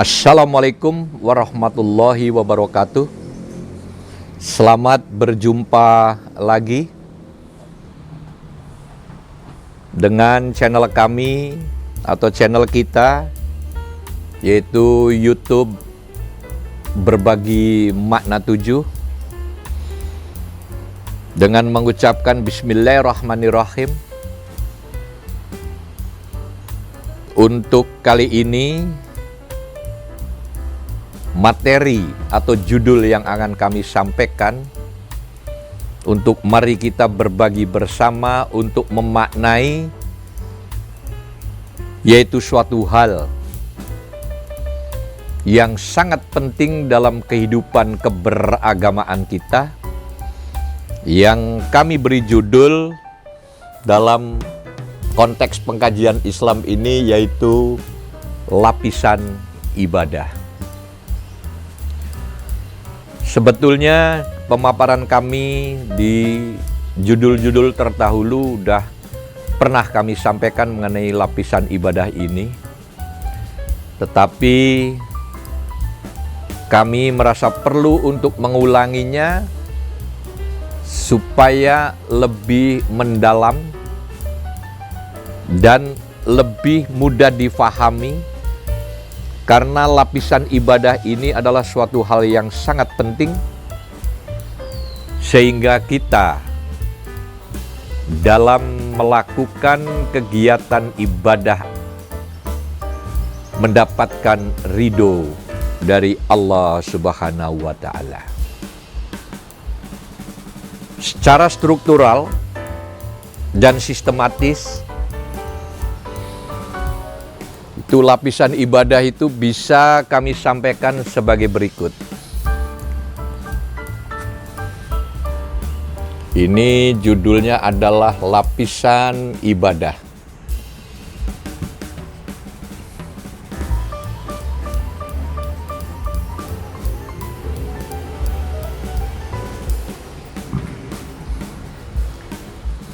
Assalamualaikum warahmatullahi wabarakatuh. Selamat berjumpa lagi dengan channel kami atau channel kita, yaitu YouTube Berbagi Makna 7, dengan mengucapkan Bismillahirrahmanirrahim. Untuk kali ini, materi atau judul yang akan kami sampaikan untuk mari kita berbagi bersama untuk memaknai, yaitu suatu hal yang sangat penting dalam kehidupan keberagamaan kita, yang kami beri judul dalam konteks pengkajian Islam ini, yaitu lapisan ibadah. Sebetulnya pemaparan kami di judul-judul terdahulu sudah pernah kami sampaikan mengenai lapisan ibadah ini. Tetapi kami merasa perlu untuk mengulanginya supaya lebih mendalam dan lebih mudah difahami. Karena lapisan ibadah ini adalah suatu hal yang sangat penting, sehingga kita dalam melakukan kegiatan ibadah mendapatkan ridho dari Allah Subhanahu wa Ta'ala. Secara struktural dan sistematis, itu lapisan ibadah itu bisa kami sampaikan sebagai berikut. Ini judulnya adalah lapisan ibadah.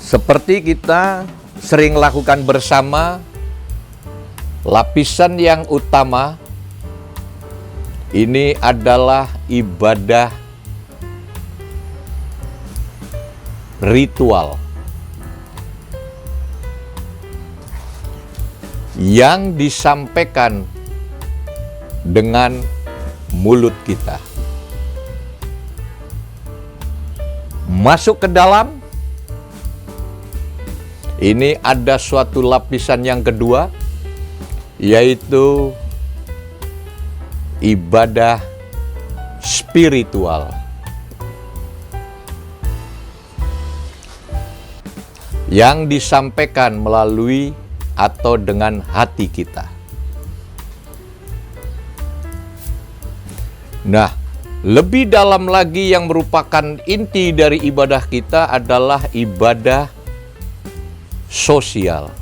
Seperti kita sering lakukan bersama, lapisan yang utama ini adalah ibadah ritual yang disampaikan dengan mulut kita. Masuk ke dalam, ini ada suatu lapisan yang kedua, yaitu ibadah spiritual. Yang disampaikan melalui atau dengan hati kita. Nah, lebih dalam lagi yang merupakan inti dari ibadah kita adalah ibadah sosial,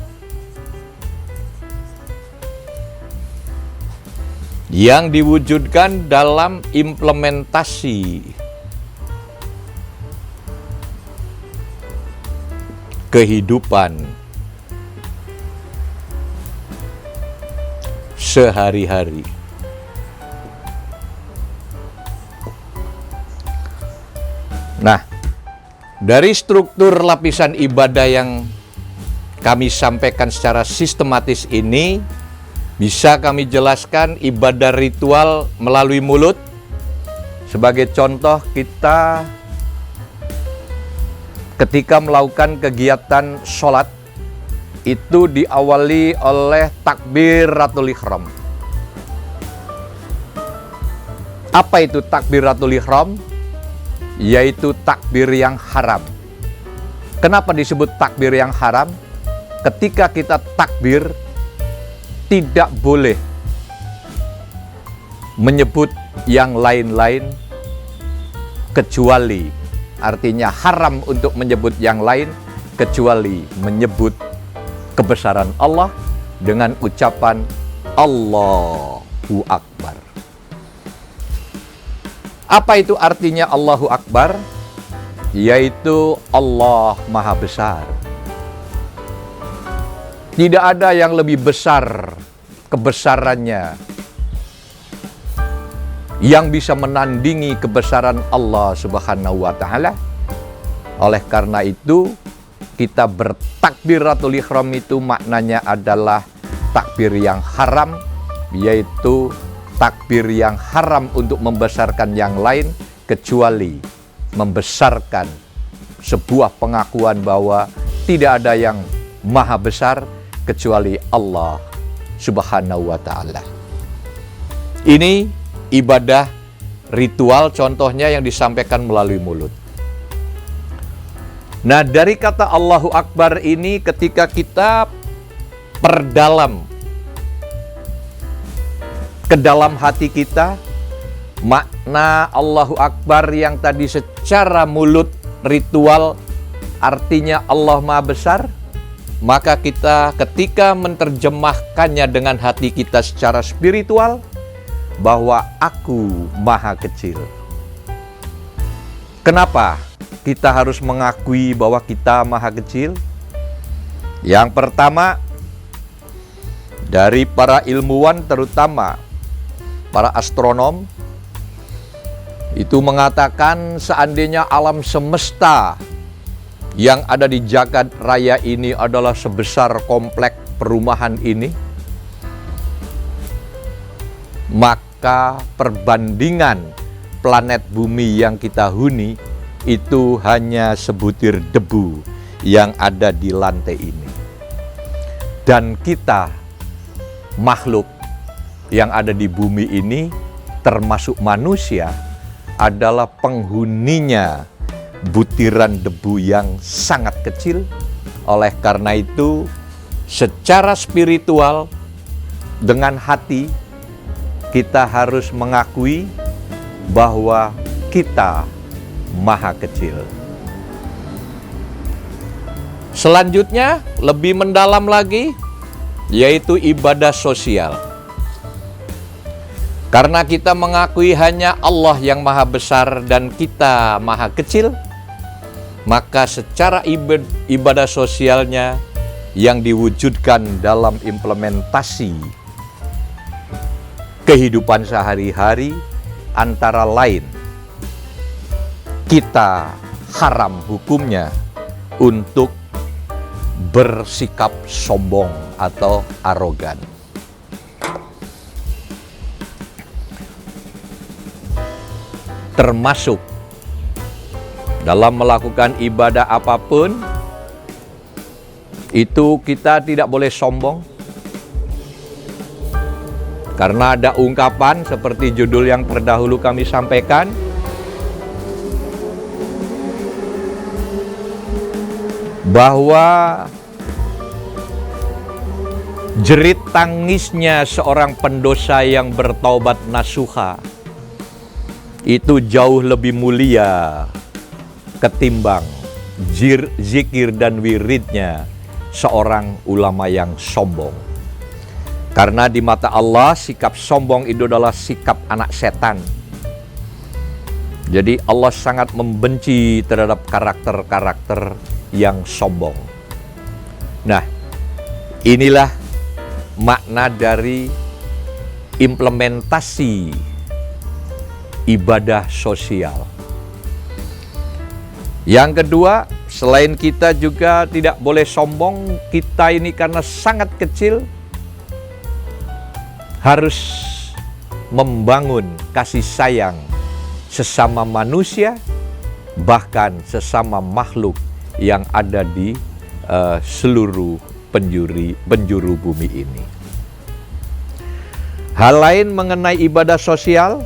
yang diwujudkan dalam implementasi kehidupan sehari-hari. Nah, dari struktur lapisan ibadah yang kami sampaikan secara sistematis ini, bisa kami jelaskan ibadah ritual melalui mulut. Sebagai contoh, kita ketika melakukan kegiatan sholat, itu diawali oleh takbiratul ihram. Apa itu takbiratul ihram? Yaitu takbir yang haram. Kenapa disebut takbir yang haram? Ketika kita takbir, tidak boleh menyebut yang lain-lain kecuali, artinya haram untuk menyebut yang lain kecuali menyebut kebesaran Allah dengan ucapan Allahu Akbar. Apa itu artinya Allahu Akbar? Yaitu Allah Maha Besar. Tidak ada yang lebih besar kebesarannya yang bisa menandingi kebesaran Allah Subhanahu wa Ta'ala. Oleh karena itu, kita bertakbiratul ihram itu maknanya adalah takbir yang haram, yaitu takbir yang haram untuk membesarkan yang lain, kecuali membesarkan sebuah pengakuan bahwa tidak ada yang maha besar kecuali Allah Subhanahu wa Ta'ala. Ini ibadah ritual, contohnya yang disampaikan melalui mulut. Nah, dari kata Allahu Akbar ini, ketika kita perdalam ke dalam hati kita, makna Allahu Akbar yang tadi secara mulut ritual artinya Allah Maha Besar, maka kita ketika menerjemahkannya dengan hati kita secara spiritual, bahwa aku maha kecil. Kenapa kita harus mengakui bahwa kita maha kecil? Yang pertama, dari para ilmuwan, terutama para astronom, itu mengatakan seandainya alam semesta yang ada di jagat raya ini adalah sebesar komplek perumahan ini, maka perbandingan planet bumi yang kita huni itu hanya sebutir debu yang ada di lantai ini. Dan kita, makhluk yang ada di bumi ini, termasuk manusia, adalah penghuninya butiran debu yang sangat kecil. Oleh karena itu, secara spiritual, dengan hati, kita harus mengakui bahwa kita maha kecil. Selanjutnya, lebih mendalam lagi, yaitu ibadah sosial. Karena kita mengakui hanya Allah yang maha besar dan kita maha kecil, maka secara ibadah sosialnya yang diwujudkan dalam implementasi kehidupan sehari-hari, antara lain, kita haram hukumnya untuk bersikap sombong atau arogan. Termasuk dalam melakukan ibadah apapun, itu kita tidak boleh sombong. Karena ada ungkapan seperti judul yang terdahulu kami sampaikan, bahwa jerit tangisnya seorang pendosa yang bertaubat nasuha itu jauh lebih mulia ketimbang zikir dan wiridnya seorang ulama yang sombong. Karena di mata Allah, sikap sombong itu adalah sikap anak setan. Jadi Allah sangat membenci terhadap karakter-karakter yang sombong. Nah, inilah makna dari implementasi ibadah sosial. Yang kedua, selain kita juga tidak boleh sombong, kita ini karena sangat kecil, harus membangun kasih sayang sesama manusia, bahkan sesama makhluk yang ada di seluruh penjuru bumi ini. Hal lain mengenai ibadah sosial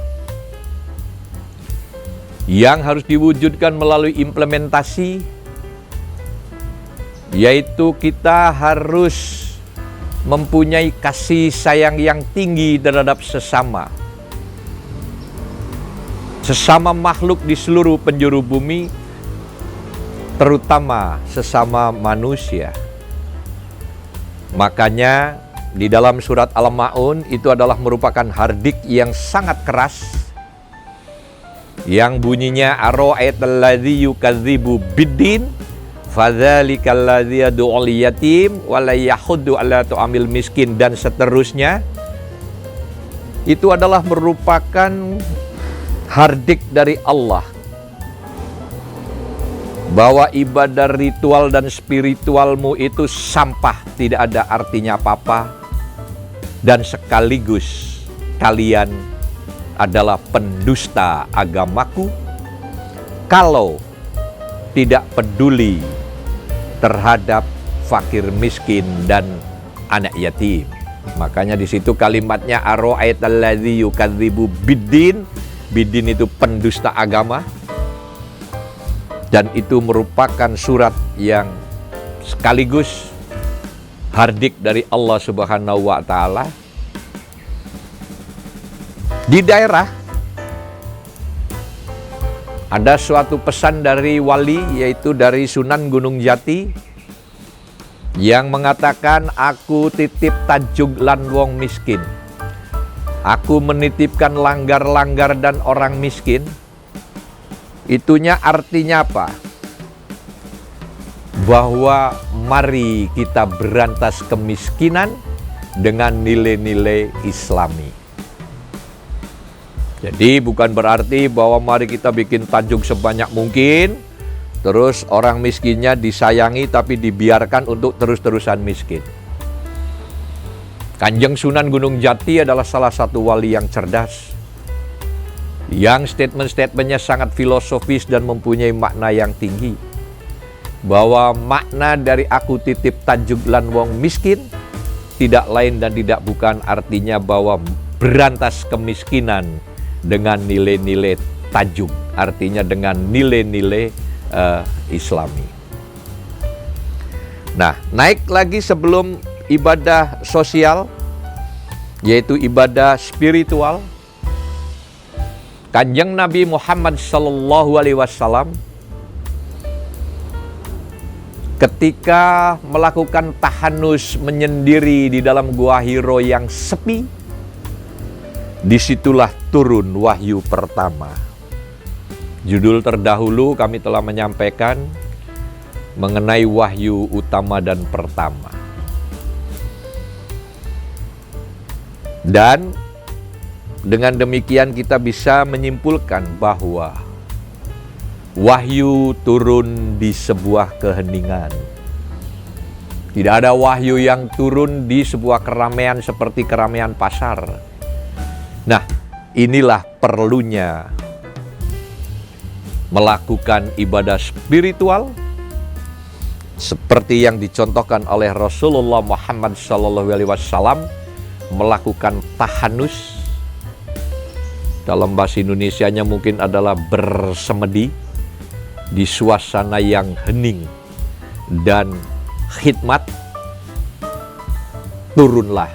yang harus diwujudkan melalui implementasi, yaitu kita harus mempunyai kasih sayang yang tinggi terhadap sesama makhluk di seluruh penjuru bumi, terutama sesama manusia. Makanya di dalam surat Al-Ma'un itu adalah merupakan hardik yang sangat keras, yang bunyinya ara'aital ladzi yukadzibu biddin fadzalikal ladzi yad'ul yatim wa la yahuddu 'ala tu'amil miskin, dan seterusnya. itu adalah merupakan hardik dari Allah bahwa ibadah ritual dan spiritualmu itu sampah, tidak ada artinya apa-apa, dan sekaligus kalian adalah pendusta agamaku kalau tidak peduli terhadap fakir miskin dan anak yatim. Makanya di situ kalimatnya ara'aitalladzi yukadzibu biddin. Biddin itu pendusta agama. Dan itu merupakan surat yang sekaligus hardik dari Allah Subhanahu wa taala. Di daerah ada suatu pesan dari wali, yaitu dari Sunan Gunung Jati, yang mengatakan, aku titip tajuk lan wong miskin. Aku menitipkan langgar-langgar dan orang miskin. Itunya artinya apa? Bahwa mari kita berantas kemiskinan dengan nilai-nilai Islami. Jadi bukan berarti bahwa mari kita bikin tajuk sebanyak mungkin, terus orang miskinnya disayangi tapi dibiarkan untuk terus-terusan miskin. Kanjeng Sunan Gunung Jati adalah salah satu wali yang cerdas, yang statement-statementnya sangat filosofis dan mempunyai makna yang tinggi. Bahwa makna dari aku titip tajuk lan wong miskin tidak lain dan tidak bukan artinya bahwa berantas kemiskinan dengan nilai-nilai tajuk, artinya dengan nilai-nilai Islami. Nah, naik lagi sebelum ibadah sosial, yaitu ibadah spiritual. Kanjeng Nabi Muhammad SAW ketika melakukan tahanus menyendiri di dalam gua Hiro yang sepi, disitulah turun wahyu pertama. Judul terdahulu kami telah menyampaikan mengenai wahyu utama dan pertama. Dan dengan demikian kita bisa menyimpulkan bahwa wahyu turun di sebuah keheningan. Tidak ada wahyu yang turun di sebuah keramaian seperti keramaian pasar. Nah, inilah perlunya melakukan ibadah spiritual seperti yang dicontohkan oleh Rasulullah Muhammad SAW, melakukan tahanus. Dalam bahasa Indonesianya mungkin adalah bersemedi di suasana yang hening dan khidmat. Turunlah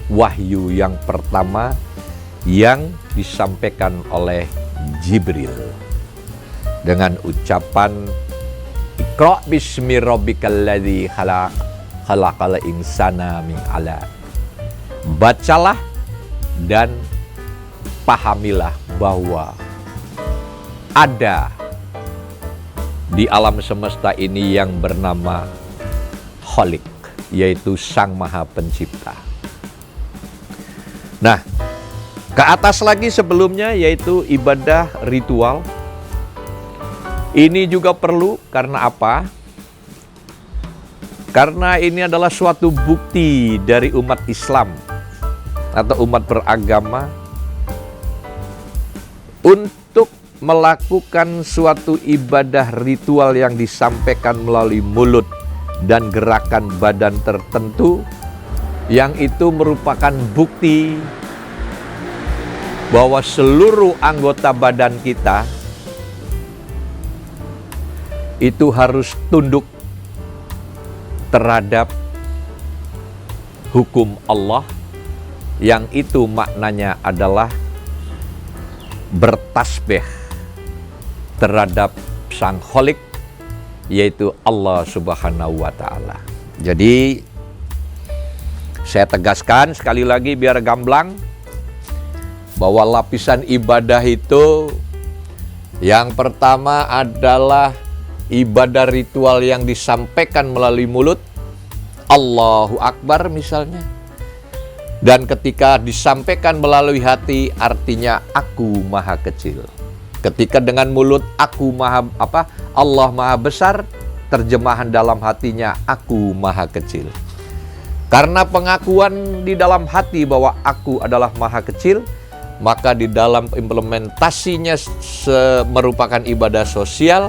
wahyu yang pertama yang disampaikan oleh Jibril dengan ucapan Iqra bismi rabbikal ladzi khalaq, khalaqal insana min 'alaq. Bacalah dan pahamilah bahwa ada di alam semesta ini yang bernama Khalik, yaitu Sang Maha Pencipta. Nah, ke atas lagi sebelumnya yaitu ibadah ritual. Ini juga perlu karena apa? Karena ini adalah suatu bukti dari umat Islam atau umat beragama untuk melakukan suatu ibadah ritual yang disampaikan melalui mulut dan gerakan badan tertentu, yang itu merupakan bukti bahwa seluruh anggota badan kita itu harus tunduk terhadap hukum Allah, yang itu maknanya adalah bertasbih terhadap Sang Khalik, yaitu Allah Subhanahu wa taala. Jadi saya tegaskan sekali lagi biar gamblang bahwa lapisan ibadah itu yang pertama adalah ibadah ritual yang disampaikan melalui mulut, Allahu Akbar misalnya. Dan ketika disampaikan melalui hati, artinya aku maha kecil. Ketika dengan mulut Allah maha besar, terjemahan dalam hatinya aku maha kecil. Karena pengakuan di dalam hati bahwa aku adalah maha kecil, maka di dalam implementasinya merupakan ibadah sosial,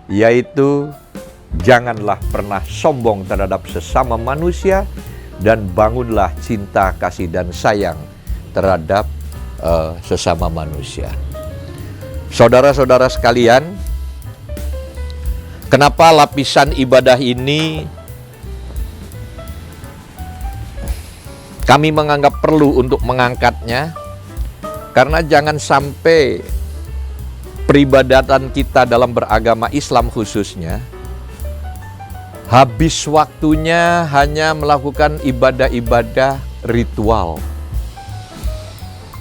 yaitu janganlah pernah sombong terhadap sesama manusia, dan bangunlah cinta, kasih, dan sayang terhadap sesama manusia. Saudara-saudara sekalian, kenapa lapisan ibadah ini kami menganggap perlu untuk mengangkatnya? Karena jangan sampai peribadatan kita dalam beragama Islam khususnya habis waktunya hanya melakukan ibadah-ibadah ritual.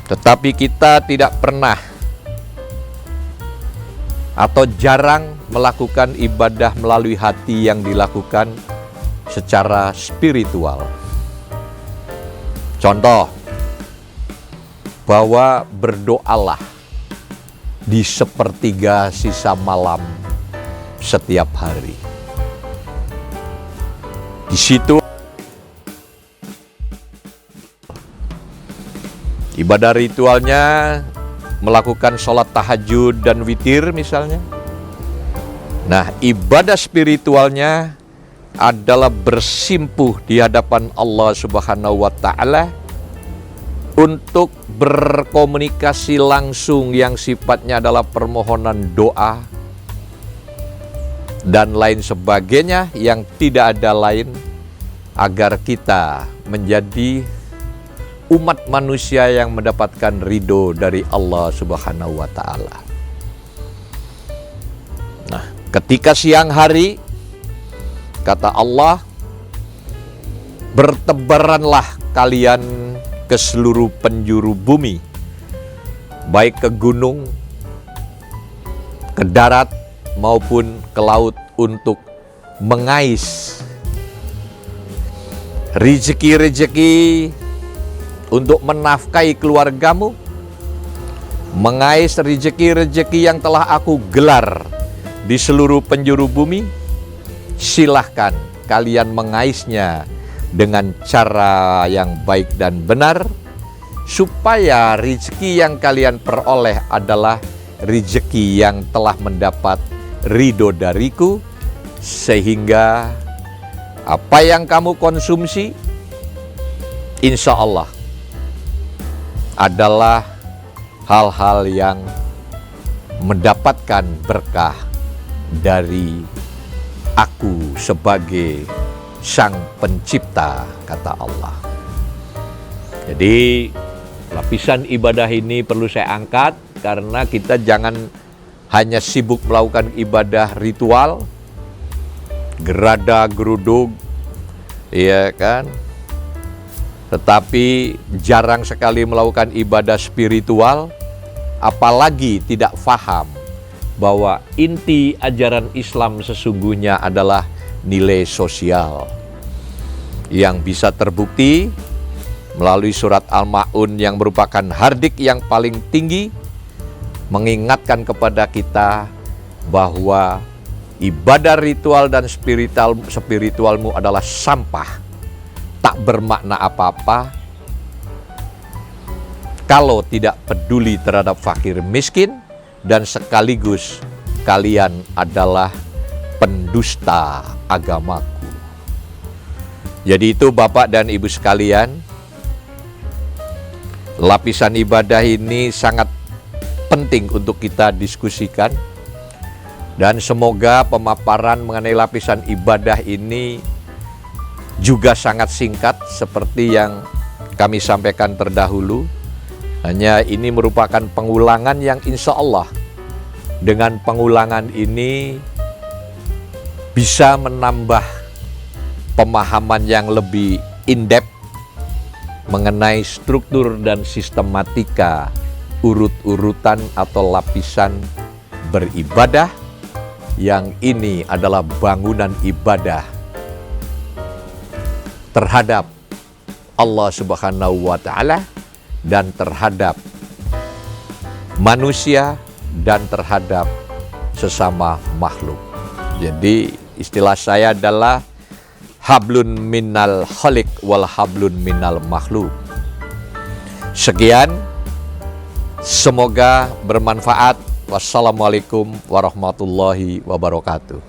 Tetapi kita tidak pernah atau jarang melakukan ibadah melalui hati yang dilakukan secara spiritual. Contoh, bahwa berdoalah di sepertiga sisa malam setiap hari. Di situ ibadah ritualnya melakukan sholat tahajud dan witir misalnya. Nah, ibadah spiritualnya adalah bersimpuh di hadapan Allah Subhanahu wa Ta'ala untuk berkomunikasi langsung yang sifatnya adalah permohonan doa dan lain sebagainya, yang tidak ada lain agar kita menjadi umat manusia yang mendapatkan ridho dari Allah Subhanahu wa Ta'ala. Nah, ketika siang hari, kata Allah, bertebaranlah kalian ke seluruh penjuru bumi, baik ke gunung, ke darat, maupun ke laut, untuk mengais rezeki-rezeki untuk menafkahi keluargamu, mengais rezeki-rezeki yang telah aku gelar di seluruh penjuru bumi. Silahkan kalian mengaisnya dengan cara yang baik dan benar, supaya rezeki yang kalian peroleh adalah rezeki yang telah mendapat ridho dariku, sehingga apa yang kamu konsumsi insya Allah adalah hal-hal yang mendapatkan berkah dari aku sebagai Sang Pencipta, kata Allah. Jadi lapisan ibadah ini perlu saya angkat, karena kita jangan hanya sibuk melakukan ibadah ritual, gerada geruduk, ya kan? Tetapi jarang sekali melakukan ibadah spiritual, apalagi tidak faham bahwa inti ajaran Islam sesungguhnya adalah nilai sosial yang bisa terbukti melalui surat Al-Ma'un yang merupakan hardik yang paling tinggi, mengingatkan kepada kita bahwa ibadah ritual dan spiritualmu adalah sampah, tak bermakna apa-apa kalau tidak peduli terhadap fakir miskin, dan sekaligus kalian adalah pendusta agamaku. Jadi itu Bapak dan Ibu sekalian, lapisan ibadah ini sangat penting untuk kita diskusikan, dan semoga pemaparan mengenai lapisan ibadah ini juga sangat singkat seperti yang kami sampaikan terdahulu. Hanya ini merupakan pengulangan yang insya Allah dengan pengulangan ini bisa menambah pemahaman yang lebih in-depth mengenai struktur dan sistematika urut-urutan atau lapisan beribadah, yang ini adalah bangunan ibadah terhadap Allah Subhanahu wa Ta'ala dan terhadap manusia dan terhadap sesama makhluk. Jadi istilah saya adalah hablun minal khaliq wal hablun minal makhluk. Sekian, semoga bermanfaat. Wassalamualaikum warahmatullahi wabarakatuh.